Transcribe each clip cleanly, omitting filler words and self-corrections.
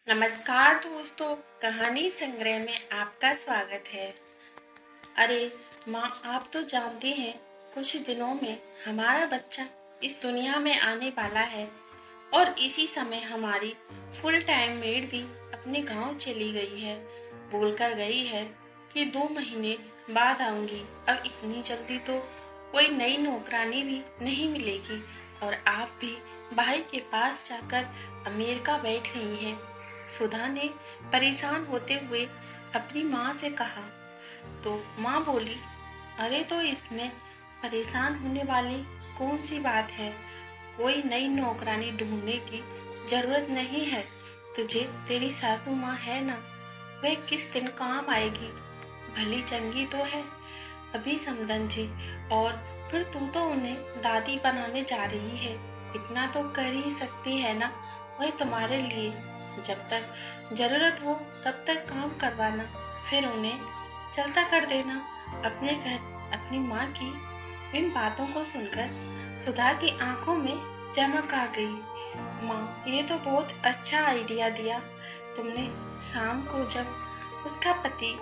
नमस्कार दोस्तों, कहानी संग्रह में आपका स्वागत है। अरे माँ, आप तो जानते हैं कुछ दिनों में हमारा बच्चा इस दुनिया में आने वाला है और इसी समय हमारी फुल टाइम मेड भी अपने गांव चली गई है। बोलकर गई है कि 2 महीने बाद आऊंगी। अब इतनी जल्दी तो कोई नई नौकरानी भी नहीं मिलेगी और आप भी भाई के पास जाकर अमेरिका बैठ गई हैं। सुधा ने परेशान होते हुए अपनी माँ से कहा। तो माँ बोली, अरे तो इसमें परेशान होने वाली कौन सी बात है। कोई नई नौकरानी ढूंढने की जरूरत नहीं है तुझे। तेरी सासू माँ है ना, वह किस दिन काम आएगी। भली चंगी तो है, अभी समधन जी, और फिर तू तो उन्हें दादी बनाने जा रही है। इतना तो कर ही सकती है ना वह तुम्हारे लिए। जब तक जरूरत हो तब तक काम करवाना, फिर उन्हें चलता कर देना अपने घर। अपनी माँ की इन बातों को सुनकर सुधा की आंखों में चमक आ गई। माँ, ये तो बहुत अच्छा आइडिया दिया तुमने। शाम को जब उसका पति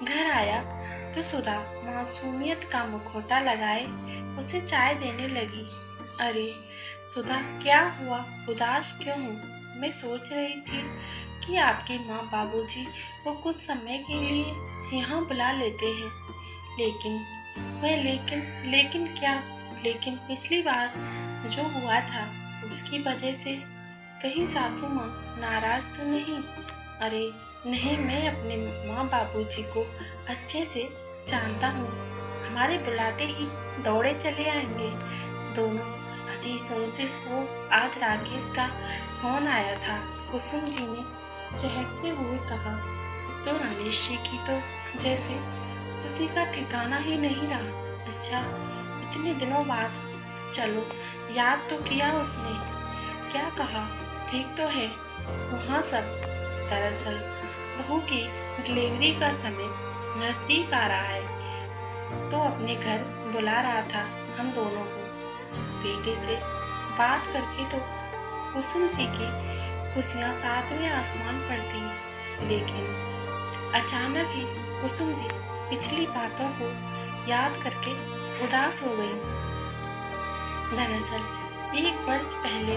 घर आया तो सुधा मासूमियत का मुखौटा लगाए उसे चाय देने लगी। अरे सुधा, क्या हुआ, उदास क्यों हो। मैं सोच रही थी कि आपकी माँ बाबूजी को कुछ समय के लिए यहाँ बुला लेते हैं। लेकिन वह लेकिन क्या। लेकिन पिछली बार जो हुआ था उसकी वजह से कहीं सासू माँ नाराज तो नहीं। अरे नहीं, मैं अपने माँ बाबूजी को अच्छे से जानता हूँ। हमारे बुलाते ही दौड़े चले आएंगे दोनों। अजी सुनते हो, आज राकेश का फोन आया था। कुसुम जी ने चहकते हुए कहा। तो रमेश जी की तो जैसे खुशी का ठिकाना ही नहीं रहा। अच्छा, इतने दिनों बाद चलो, याद तो किया उसने। क्या कहा, ठीक तो है वहाँ सब। दरअसल बहू की डिलीवरी का समय नजदीक आ रहा है तो अपने घर बुला रहा था हम दोनों को। बेटे से बात करके तो कुसुम जी की खुशियाँ सातवें आसमान पर थी। लेकिन अचानक ही कुसुम जी पिछली बातों को याद करके उदास हो गई। दरअसल 1 वर्ष पहले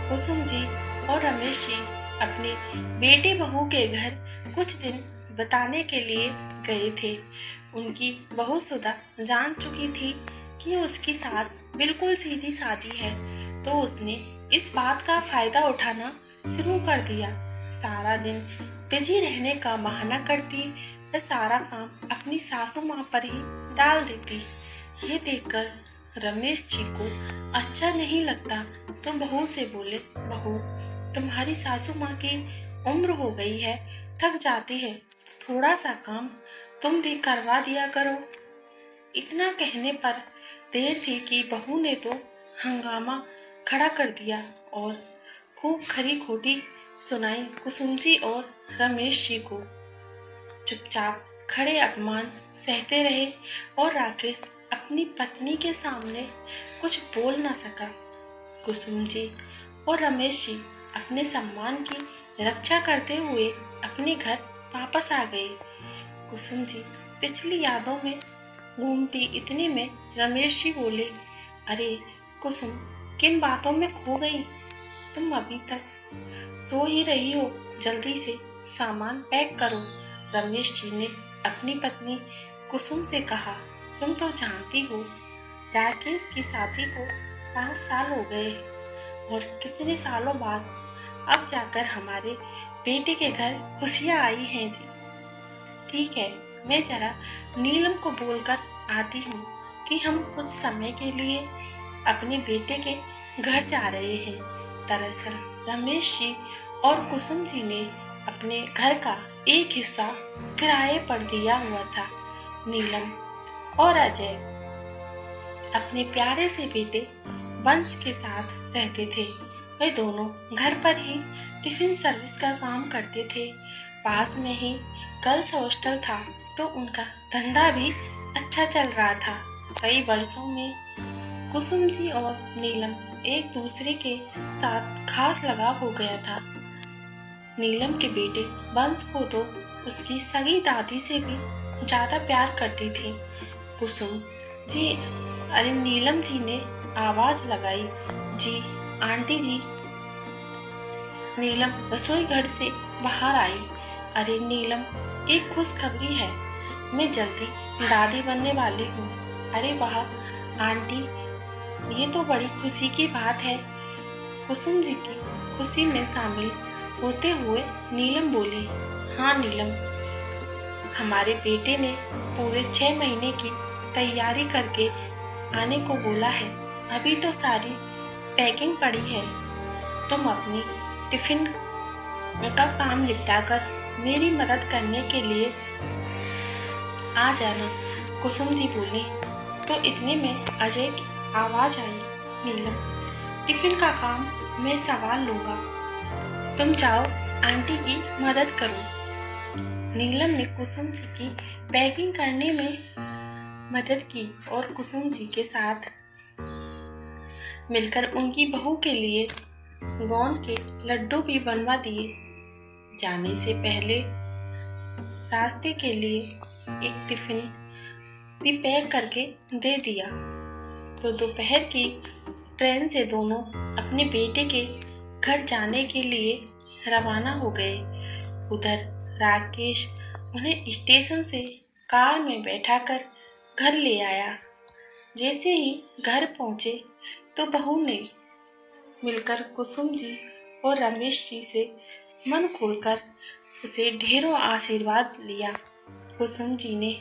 कुसुम जी और रमेश जी अपने बेटे बहू के घर कुछ दिन बिताने के लिए गए थे। उनकी बहू सुधा जान चुकी थी कि उसकी सास बिल्कुल सीधी सादी है, तो उसने इस बात का फायदा उठाना शुरू कर दिया। सारा दिन बिजी रहने का बहाना करती, वह सारा काम अपनी सासू माँ पर ही डाल देती। ये देखकर रमेश जी को अच्छा नहीं लगता तो बहू से बोले, बहू, तुम्हारी सासू माँ की उम्र हो गई है, थक जाती है, थोड़ा सा काम तुम भी करवा दिया करो। इतना कहने पर देर थी कि बहू ने तो हंगामा खड़ा कर दिया और खूब खरी खोटी सुनाई कुसुम जी और रमेश जी को। चुपचाप खड़े अपमान सहते रहे और राकेश अपनी पत्नी के सामने कुछ बोल न सका। कुसुम जी और रमेश जी अपने सम्मान की रक्षा करते हुए अपने घर वापस आ गए। कुसुम जी पिछली यादों में घूमती, इतने में रमेश जी बोले, अरे कुसुम, किन बातों में खो गई। तुम अभी तक सो ही रही हो, जल्दी से सामान पैक करो। रमेश जी ने अपनी पत्नी कुसुम से कहा। तुम तो जानती हो, राकेश की शादी को 5 साल हो गए और कितने सालों बाद अब जाकर हमारे बेटे के घर खुशियाँ आई हैं जी। ठीक है, मैं जरा नीलम को बोलकर आती हूँ कि हम कुछ समय के लिए अपने बेटे के घर जा रहे हैं। दरअसल रमेश जी और कुसुम जी ने अपने घर का एक हिस्सा किराए पर दिया हुआ था। नीलम और अजय अपने प्यारे से बेटे वंश के साथ रहते थे। वे दोनों घर पर ही टिफिन सर्विस का काम करते थे। पास में ही गर्ल्स हॉस्टल था तो उनका धंधा भी अच्छा चल रहा था। कई वर्षों में कुसुम जी और नीलम एक दूसरे के साथ खास लगाव हो गया था। नीलम के बेटे वंश को तो उसकी सगी दादी से भी ज्यादा प्यार करती थी। कुसुम जी, अरे नीलम जी ने आवाज लगाई। जी आंटी जी। नीलम रसोई घर से बाहर आई। अरे नीलम, एक खुशखबरी है, मैं जल्दी दादी बनने वाली हूँ। अरे वाह आंटी, ये तो बड़ी खुशी की बात है। कुसुम जी की खुशी में शामिल होते हुए नीलम बोली। हाँ नीलम, हमारे बेटे ने पूरे 6 महीने की तैयारी करके आने को बोला है। अभी तो सारी पैकिंग पड़ी है। तुम अपनी टिफिन का काम निपटाकर मेरी मदद करने के लिए आ जाना। कुसुम जी बोली। तो इतने में अजय की आवाज आई। नीलम, टिफिन का काम मैं संभाल लूंगा, तुम जाओ आंटी की मदद करो। नीलम ने कुसुम जी की पैकिंग करने में मदद की और कुसुम जी के साथ मिलकर उनकी बहू के लिए गोंद के लड्डू भी बनवा दिए। जाने से पहले रास्ते के लिए एक टिफिन भी पैक करके दे दिया। तो दोपहर की ट्रेन से दोनों अपने बेटे के घर जाने के लिए रवाना हो गए। उधर राकेश उन्हें स्टेशन से कार में बैठाकर घर ले आया। जैसे ही घर पहुंचे तो बहू ने मिलकर कुसुम जी और रमेश जी से मन खोलकर उसे ढेरों आशीर्वाद लिया। कुसुम जी ने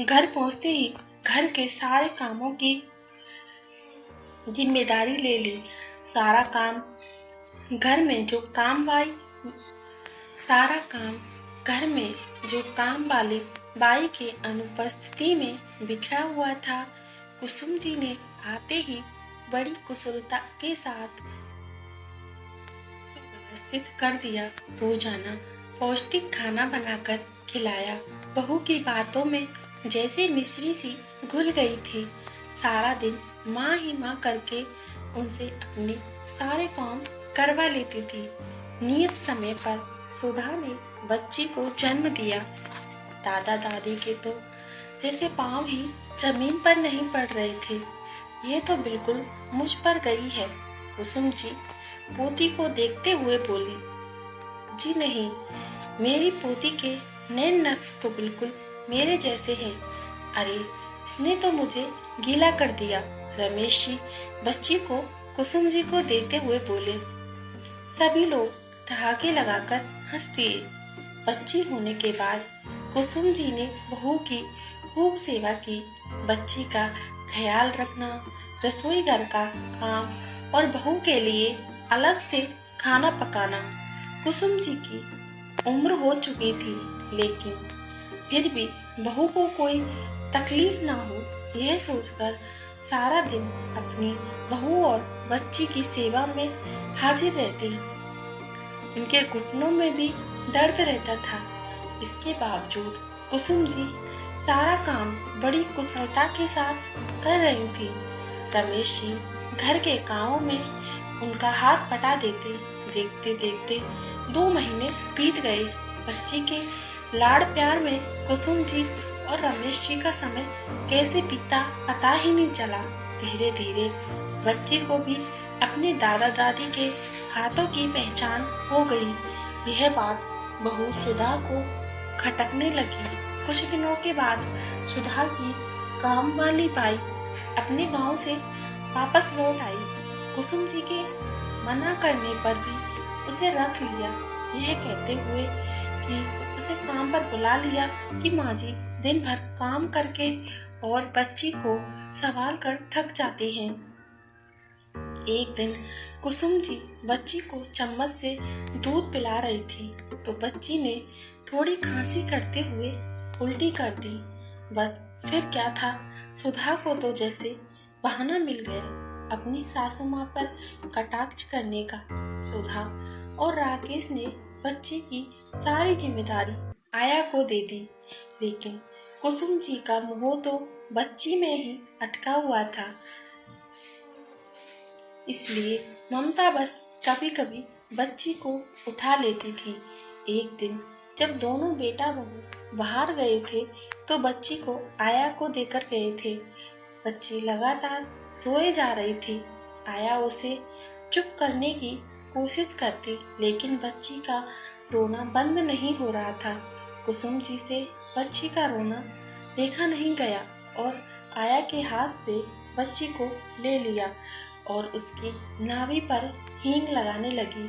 घर पहुंचते ही घर के सारे कामों की जिम्मेदारी ले ली। सारा काम घर में जो काम वाली बाई के अनुपस्थिति में बिखरा हुआ था, कुसुम जी ने आते ही बड़ी कुशलता के साथ सुव्यवस्थित कर दिया। रोजाना पौष्टिक खाना बनाकर खिलाया। बहू की बातों में जैसे मिश्री सी घुल गई थी। सारा दिन माँ ही माँ करके उनसे अपने सारे काम करवा लेती थी। नियत समय पर सुधा ने बच्ची को जन्म दिया। दादा दादी के तो जैसे पांव ही जमीन पर नहीं पड़ रहे थे। ये तो बिल्कुल मुझ पर गई है। कुसुम जी पोती को देखते हुए बोली। जी नहीं, मेरी पोती के नैन नक्श तो बिल्कुल मेरे जैसे हैं। अरे इसने तो मुझे गीला कर दिया। रमेश जी बच्ची को कुसुम जी को देते हुए बोले। सभी लोग ठहाके लगाकर हंस दिए। बच्ची होने के बाद कुसुम जी ने बहू की खूब सेवा की। बच्ची का ख्याल रखना, रसोई घर का काम और बहू के लिए अलग से खाना पकाना। कुसुम जी की उम्र हो चुकी थी, लेकिन फिर भी बहू को कोई तकलीफ ना हो, यह सोचकर सारा दिन अपनी बहू और बच्ची की सेवा में हाजिर रहती। उनके घुटनों में भी दर्द रहता था। इसके बावजूद कुसुम जी सारा काम बड़ी कुशलता के साथ कर रही थी। रमेश जी घर के कामों में उनका हाथ बटा देते। देखते देखते 2 महीने बीत गए। बच्ची के लाड़ प्यार में कुसुम जी और रमेश जी का समय कैसे बीता पता ही नहीं चला। धीरे धीरे बच्ची को भी अपने दादा दादी के हाथों की पहचान हो गई। यह बात बहू सुधा को खटकने लगी। कुछ दिनों के बाद सुधा की काम वाली बाई अपने गांव से वापस लौट आई। कुसुम जी के मना करने पर भी उसे रख लिया, यह कहते हुए कि उसे काम पर बुला लिया कि माँ जी दिन भर काम करके और बच्ची को संभाल कर थक जाती हैं। एक दिन कुसुम जी बच्ची को चम्मच से दूध पिला रही थी तो बच्ची ने थोड़ी खांसी करते हुए उल्टी कर दी। बस फिर क्या था, सुधा को तो जैसे बहाना मिल गया अपनी सासू माँ पर कटाक्ष करने का। सुधा और राकेश ने बच्ची की सारी जिम्मेदारी आया को दे दी, लेकिन कुसुम जी का मोह तो बच्ची में ही अटका हुआ था। इसलिए ममता बस कभी कभी बच्ची को उठा लेती थी। एक दिन जब दोनों बेटा बहू बाहर गए थे तो बच्ची को आया को देकर गए थे। बच्ची लगातार रोए जा रही थी। आया उसे चुप करने की कोशिश करती, लेकिन बच्ची का रोना बंद नहीं हो रहा था। कुसुम जी से बच्ची का रोना देखा नहीं गया और आया के हाथ से बच्ची को ले लिया और उसकी नाभि पर हींग लगाने लगी।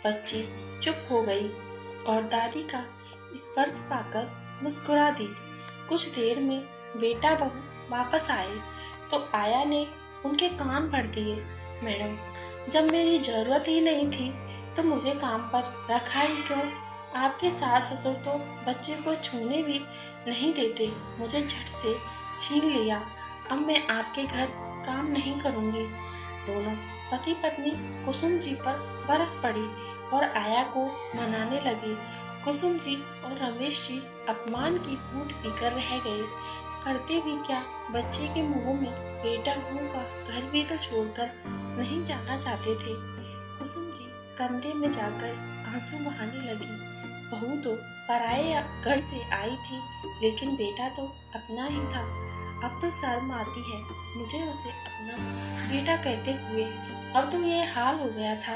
बच्ची चुप हो गई और दादी का स्पर्श पाकर मुस्कुरा दी। कुछ देर में बेटा बहू वापस आए तो आया ने उनके कान भर दिए। मैडम, जब मेरी जरूरत ही नहीं थी तो मुझे काम पर रखा ही क्यों? आपके सास ससुर तो बच्चे को छूने भी नहीं देते, मुझे झट से छीन लिया। अब मैं आपके घर काम नहीं करूंगी। दोनों पति पत्नी कुसुम जी पर बरस पड़ी और आया को मनाने लगी। कुसुम जी और रमेश जी अपमान की घूंट पीकर रह गए। करते भी क्या, बच्चे के मुंह में बेटा मुंह का घर भी तो छोड़कर नहीं जाना चाहते थे। कुसुम जी कमरे में जाकर आंसू बहाने लगी। बहू तो पराये घर से आई थी, लेकिन बेटा तो अपना ही था। अब तो शर्म आती है मुझे उसे अपना बेटा कहते हुए। अब तो ये हाल हो गया था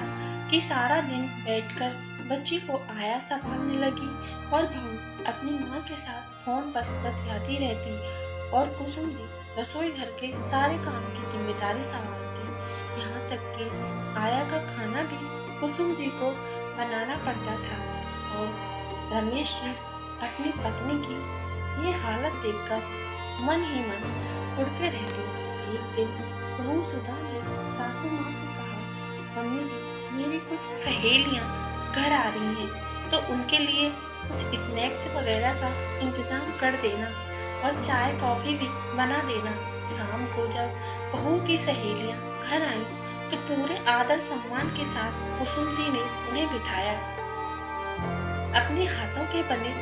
कि सारा दिन बैठकर बच्ची को आया संभालने लगी और बहू अपनी माँ के साथ फोन पर बतियाती रहती और कुसुम जी रसोई घर के सारे काम की जिम्मेदारी संभालती। यहाँ तक कि आया का खाना भी कुसुम जी को बनाना पड़ता था और रमेश जी अपनी पत्नी की ये हालत देखकर मन ही मन उड़ते रहते। एक दिन बहू सुधा ने सासू माँ से कहा, मम्मी जी, मेरी कुछ सहेलियाँ घर आ रही हैं तो उनके लिए कुछ स्नैक्स वगैरह का इंतजाम कर देना और चाय कॉफी भी बना देना। शाम को जब बहू की सहेलियाँ घर आईं तो पूरे आदर सम्मान के साथ कुसुम जी ने उन्हें बिठाया। अपने हाथों के बने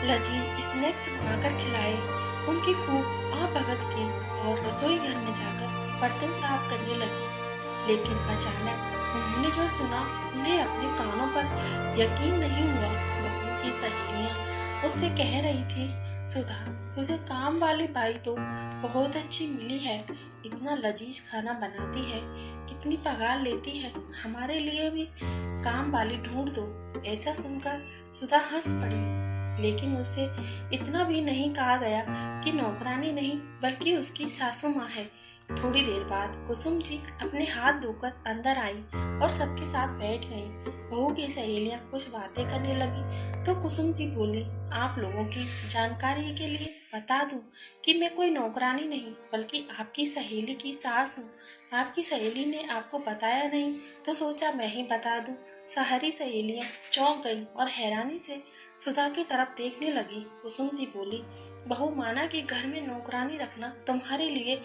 लजीज स्नैक्स बनाकर खिलाए। उनकी खूब भगत की और रसोई घर में जाकर बर्तन साफ करने लगी। लेकिन अचानक उन्होंने जो सुना उन्हें अपने कानों पर यकीन नहीं हुआ। बहू की सहेलियां उससे कह रही थी, सुधा, तुझे काम वाली बाई तो बहुत अच्छी मिली है, इतना लजीज खाना बनाती है, कितनी पगार लेती है, हमारे लिए भी काम वाली ढूंढ दो। ऐसा सुनकर सुधा हंस पड़ी, लेकिन उसे इतना भी नहीं कहा गया कि नौकरानी नहीं बल्कि उसकी सासू माँ है। थोड़ी देर बाद कुसुम जी अपने हाथ धोकर अंदर आई और सबके साथ बैठ गई। बहू की सहेलियां कुछ बातें करने लगी तो कुसुम जी बोली, आप लोगों की जानकारी के लिए बता दूं कि मैं कोई नौकरानी नहीं बल्कि आपकी सहेली की सास हूँ। आपकी सहेली ने आपको बताया नहीं तो सोचा मैं ही बता दूं। सारी सहेलियां चौंक गईं और हैरानी से सुधा की तरफ देखने लगी। कुसुम जी बोली, बहू, माना कि घर में नौकरानी रखना तुम्हारे लिए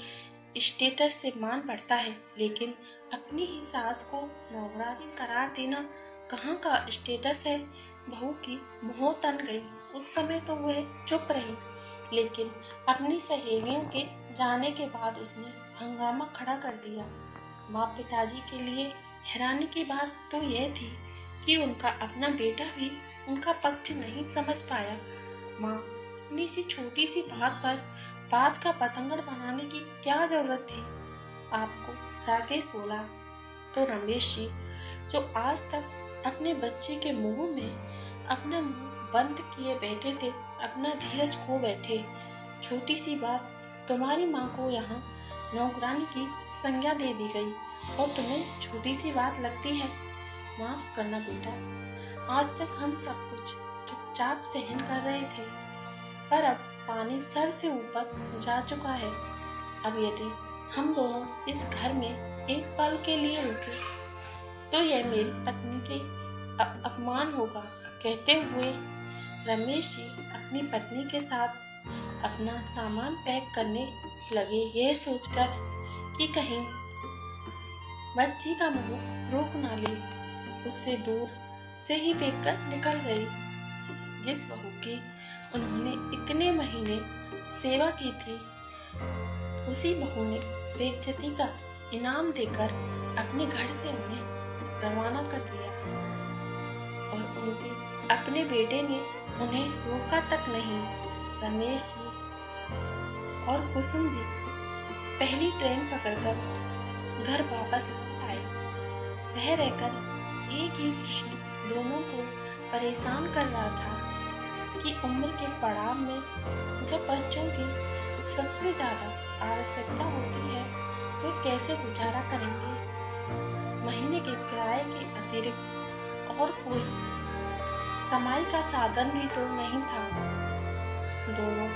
स्टेटस से मान बढ़ता है, लेकिन अपनी ही सास को नौकरानी करार देना कहाँ का स्टेटस है। बहू की मुँह तन गई। उस समय तो वह चुप रही, लेकिन अपनी सहेलियों के जाने के बाद उसने हंगामा खड़ा कर दिया। माँ पिताजी के लिए हैरानी की बात तो यह थी कि उनका अपना बेटा भी उनका पक्ष नहीं समझ पाया। माँ, अपनी सी छोटी सी बात पर बात का पतंगड़ बनाने की क्या जरूरत थी? आपको राकेश बोला तो रमेश जी, जो आज तक अपने बच्चे के मुंह में अपना मुंह बंद किए बैठे थे, अपना धीरज खो बैठे। छोटी सी बात, तुम्हारी माँ को यहाँ नौकरानी की संज्ञा दे दी गई और तुम्हें छोटी सी बात लगती है। माफ करना बेटा, आज तक हम सब कुछ चुपचाप सहन कर रहे थे, पर अब पानी सर से ऊपर जा चुका है। अब यदि हम दोनों इस घर में एक पल के लिए रुके तो यह मेरी पत्नी के अपमान होगा। कहते हुए रमेश जी अपनी पत्नी के साथ अपना सामान पैक करने लगे, यह सोचकर कि कहीं बच्ची का मुंह रोक ना ले। उससे दूर से ही देखकर निकल गई। जिस बहू की उन्होंने इतने महीने सेवा की थी, उसी बहू ने बेइज्जती का इनाम देकर अपने घर से उन्हें रवाना कर दिया। अपने बेटे ने उन्हें रोका तक नहीं। रमेश जी और कुसुम जी पहली ट्रेन पकड़कर घर वापस लौट आए। वह रहकर एक ही प्रश्न दोनों को परेशान कर रहा था कि उम्र के पड़ाव में जब बच्चों की सबसे ज्यादा आवश्यकता होती है वे कैसे गुजारा करेंगे। महीने के किराए के अतिरिक्त और कोई कमाई का साधन भी तो नहीं था दोनों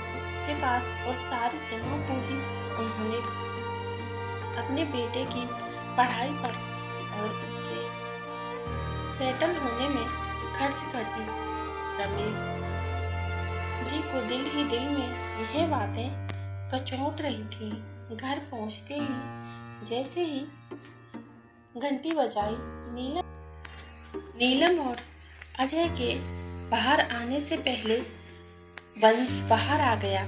के पास, और सारी जमा पूंजी उन्होंने अपने बेटे की पढ़ाई पर और उसके सेटल होने में खर्च कर दी। रमेश जी को दिल ही दिल में यह बातें कचोट रही थी। घर पहुंचते ही जैसे ही घंटी बजाई, नीलम और अजय के बाहर आने से पहले बंस बाहर आ गया।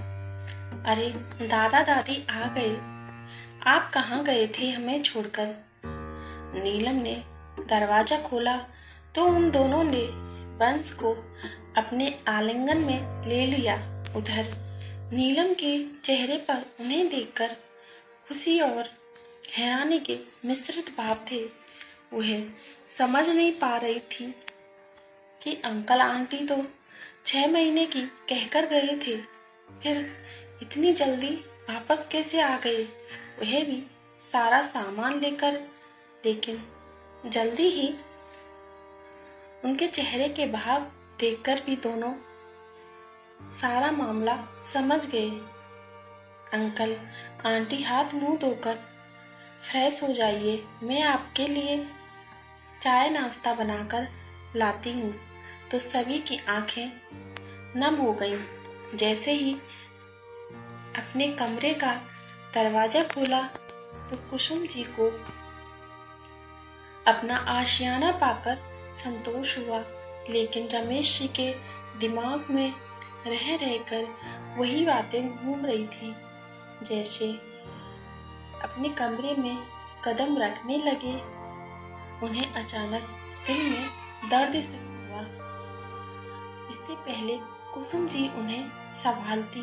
अरे दादा दादी आ गए, आप कहाँ गए थे हमें छोड़कर। नीलम ने दरवाजा खोला तो उन दोनों ने बंस को अपने आलिंगन में ले लिया। उधर नीलम के चेहरे पर उन्हें देखकर खुशी और हैरानी के मिश्रित भाव थे। वह समझ नहीं पा रही थी कि अंकल आंटी तो 6 महीने की कहकर गए थे, फिर इतनी जल्दी वापस कैसे आ गए, वह भी सारा सामान लेकर। लेकिन जल्दी ही उनके चेहरे के भाव देखकर भी दोनों सारा मामला समझ गए। अंकल आंटी हाथ मुंह धोकर फ्रेश हो जाइए, मैं आपके लिए चाय नाश्ता बनाकर लाती हूँ। तो सभी की आंखें नम हो गईं। जैसे ही अपने कमरे का दरवाजा खोला तो कुसुम जी को अपना आशियाना पाकर संतोष हुआ, लेकिन रमेश जी के दिमाग में रह रहकर वही बातें घूम रही थी। जैसे अपने कमरे में कदम रखने लगे, उन्हें अचानक दिल में दर्द से हुआ। इससे पहले कुसुम जी उन्हें संभालती,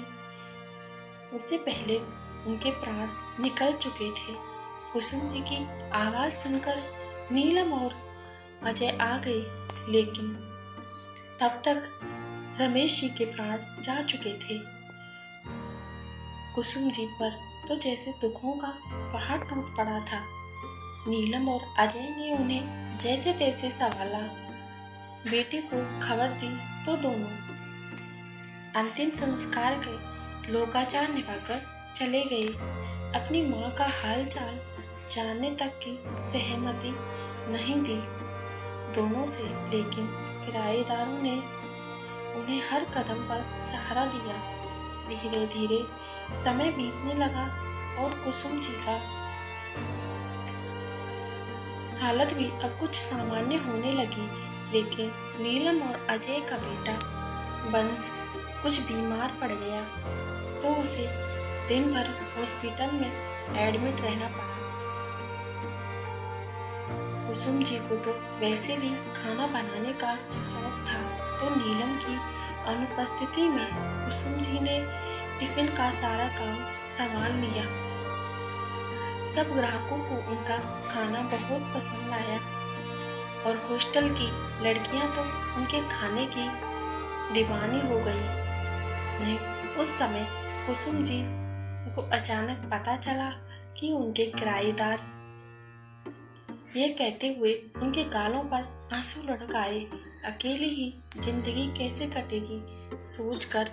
उससे पहले उनके प्राण निकल चुके थे। कुसुम जी की आवाज सुनकर नीलम और अजय आ गए, लेकिन तब तक रमेश जी के प्राण जा चुके थे। कुसुम जी पर तो जैसे दुखों का पहाड़ टूट पड़ा था। नीलम और अजय ने उन्हें जैसे तैसे संभाला, बेटे को खबर दी तो दोनों अंतिम संस्कार के लोकाचार निभाकर चले गए। अपनी माँ का हाल चाल जानने तक की सहमति नहीं दी दोनों से, लेकिन किराएदारों ने उन्हें हर कदम पर सहारा दिया। धीरे धीरे समय बीतने लगा और कुसुम जी का हालत भी अब कुछ सामान्य होने लगी। लेकिन नीलम और अजय का बेटा बंस कुछ बीमार पड़ गया तो उसे दिन भर हॉस्पिटल में एडमिट रहना पड़ा। कुसुम जी को तो वैसे भी खाना बनाने का शौक था, तो नीलम की अनुपस्थिति में कुसुम जी ने टिफिन का सारा काम संभाल लिया। सब ग्राहकों को उनका खाना बहुत पसंद आया और हॉस्टल की लड़कियां तो उनके खाने की दीवानी हो गई। उस समय कुसुम जी को अचानक पता चला कि उनके किराएदार, ये कहते हुए उनके गालों पर आंसू लुढ़क आए, अकेली ही जिंदगी कैसे कटेगी सोचकर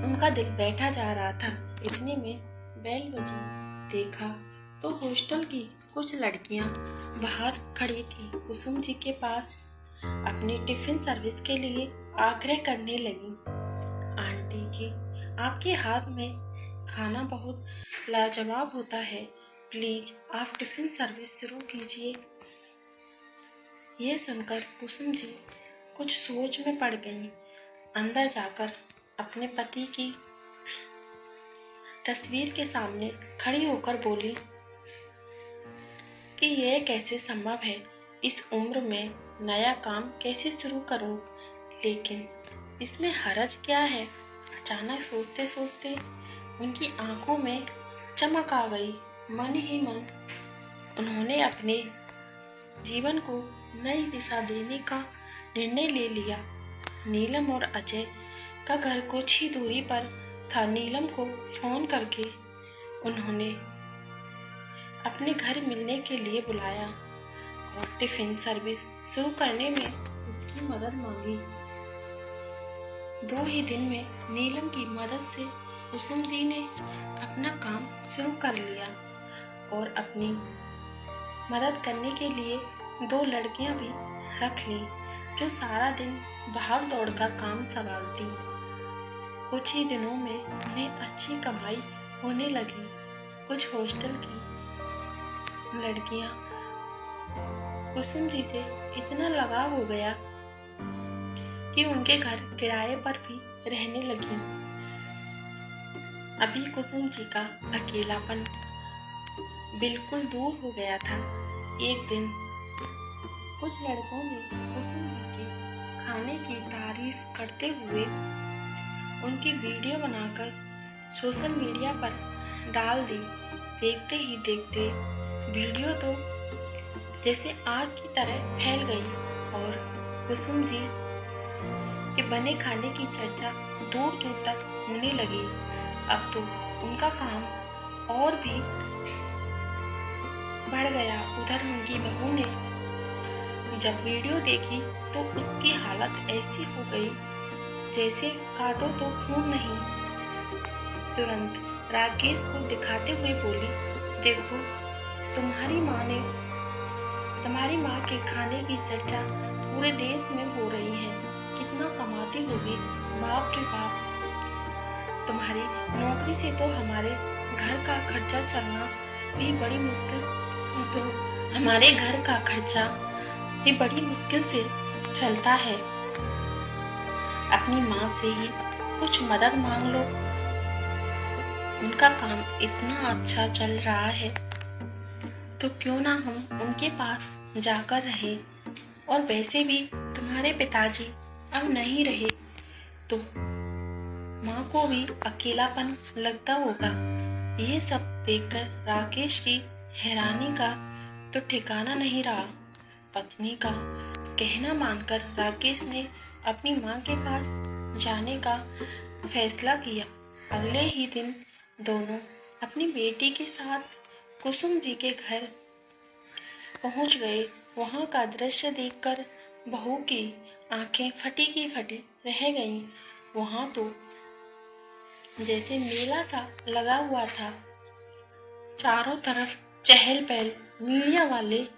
उनका दिल बैठा जा रहा था। इतने में बेल बजी, देखा तो हॉस्टल की कुछ लड़कियां बाहर खड़ी थी। कुसुम जी के पास अपनी टिफिन सर्विस के लिए आग्रह करने लगी। आंटी जी, आपके हाथ में खाना बहुत लाजवाब होता है, प्लीज आप टिफिन सर्विस शुरू कीजिए। यह सुनकर कुसुम जी कुछ सोच में पड़ गईं। अंदर जाकर अपने पति की तस्वीर के सामने खड़ी होकर बोली कि यह कैसे संभव है, इस उम्र में नया काम कैसे शुरू करूं। लेकिन इसमें हरज क्या है? अचानक सोचते सोचते उनकी आंखों में चमक आ गई। मन ही मन उन्होंने अपने जीवन को नई दिशा देने का निर्णय ले लिया। नीलम और अजय का घर कुछ ही दूरी पर था। नीलम को फोन करके उन्होंने अपने घर मिलने के लिए बुलाया और टिफिन सर्विस शुरू करने में उसकी मदद मांगी। 2 ही दिन में नीलम की मदद से कुसुम जी ने अपना काम शुरू कर लिया और अपनी मदद करने के लिए 2 लड़कियां भी रख ली जो सारा दिन भाग दौड़ का काम संभालती। कुछ ही दिनों में उन्हें अच्छी कमाई होने लगी। कुछ हॉस्टल की लड़कियां कुसुम जी से इतना लगाव हो गया कि उनके घर किराए पर भी रहने लगी। अभी कुसुम जी का अकेलापन बिल्कुल दूर हो गया था। एक दिन कुछ लड़कों ने कुसुम जी के खाने की तारीफ करते हुए उनकी वीडियो बनाकर सोशल मीडिया पर डाल दी। देखते ही देखते वीडियो तो जैसे आग की तरह फैल गई और कुसुम जी के बने खाने की चर्चा दूर दूर तक होने लगी। अब तो उनका काम और भी बढ़ गया। उधर उनकी बहू ने जब वीडियो देखी तो उसकी हालत ऐसी हो गई जैसे काटो तो खून नहीं। तुरंत राकेश को दिखाते हुए बोली, देखो तुम्हारी माँ के खाने की चर्चा पूरे देश में हो रही है। कितना कमाती होगी, बाप रे बाप। तुम्हारी नौकरी से तो हमारे घर का खर्चा चलना भी बड़ी मुश्किल से चलता है। अपनी माँ से ही कुछ मदद मांग लो। उनका काम इतना अच्छा चल रहा है तो क्यों ना हम उनके पास जाकर रहे। और वैसे भी तुम्हारे पिताजी अब नहीं रहे तो माँ को भी अकेलापन लगता होगा। ये सब देखकर राकेश की हैरानी का तो ठिकाना नहीं रहा। पत्नी का कहना मानकर राकेश ने अपनी माँ के पास जाने का फैसला किया। अगले ही दिन दोनों अपनी बेटी के साथ कुसुम जी के घर पहुंच गए। वहां का दृश्य देखकर बहू की आंखें फटी की फटी रह गईं। वहां तो जैसे मेला सा लगा हुआ था। चारों तरफ चहल पहल। मीडिया वाले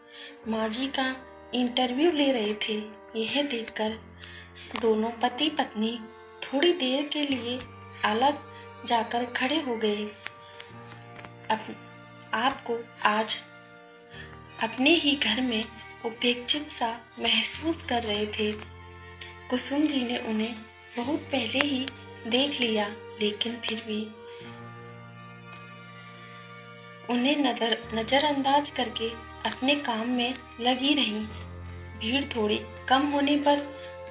माँ जी का इंटरव्यू ले रहे थे। यह देखकर दोनों पति पत्नी थोड़ी देर के लिए अलग जाकर खड़े हो गए। आपको आज अपने ही घर में उपेक्षित सा महसूस कर रहे थे। कुसुम जी ने उन्हें बहुत पहले ही देख लिया, लेकिन फिर भी उन्हें नजरअंदाज करके अपने काम में लगी रहीं। भीड़ थोड़ी कम होने पर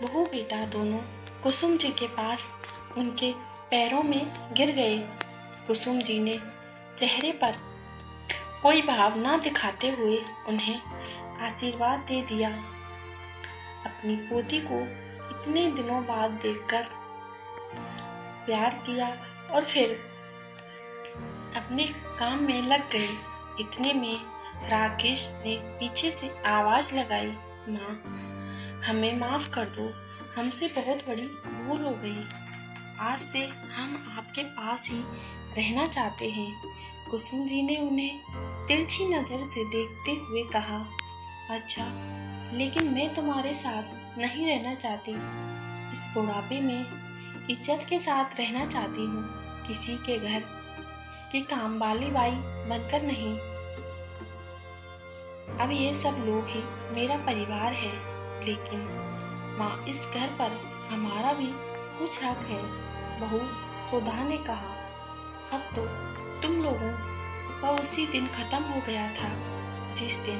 बहू बेटा दोनों कुसुम जी के पास उनके पैरों में गिर गए। कुसुम जी ने चेहरे पर कोई भाव न दिखाते हुए उन्हें आशीर्वाद दे दिया। अपनी पोती को इतने दिनों बाद देखकर प्यार किया और फिर अपने काम में लग गए। इतने में राकेश ने पीछे से आवाज लगाई, माँ हमें माफ कर दो, हमसे बहुत बड़ी भूल हो गई। आज से हम आपके पास ही रहना चाहते हैं। कुसुम जी ने उन्हें तिरछी नजर से देखते हुए कहा, अच्छा, लेकिन मैं तुम्हारे साथ नहीं रहना चाहती। इस बुढ़ापे में इज्जत के साथ रहना चाहती हूँ, किसी के घर की काम वाली बाई बनकर नहीं। अब ये सब लोग ही मेरा परिवार है, लेकिन माँ इस घर पर हमारा भी कुछ हक है। बहू सुधा ने कहा, हक तो तुम लोगों का उसी दिन खत्म हो गया था जिस दिन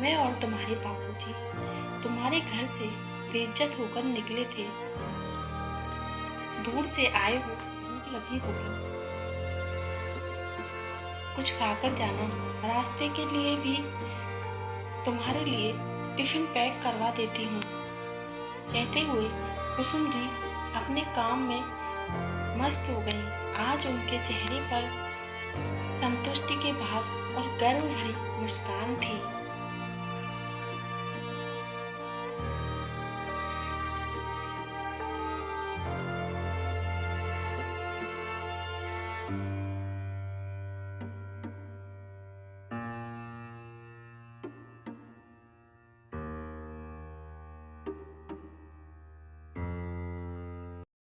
मैं और तुम्हारे बाबूजी तुम्हारे घर से बेइज्जत होकर निकले थे। दूर से आए हो, भूख लगी होगी, कुछ खाकर जाना। रास्ते के लिए भी तुम्हारे लिए टिफिन पैक करवा देती हूँ। कहते हुए कुसुम जी अपने काम में मस्त हो गई। आज उनके चेहरे पर संतुष्टि के भाव और गर्व भरी मुस्कान थी।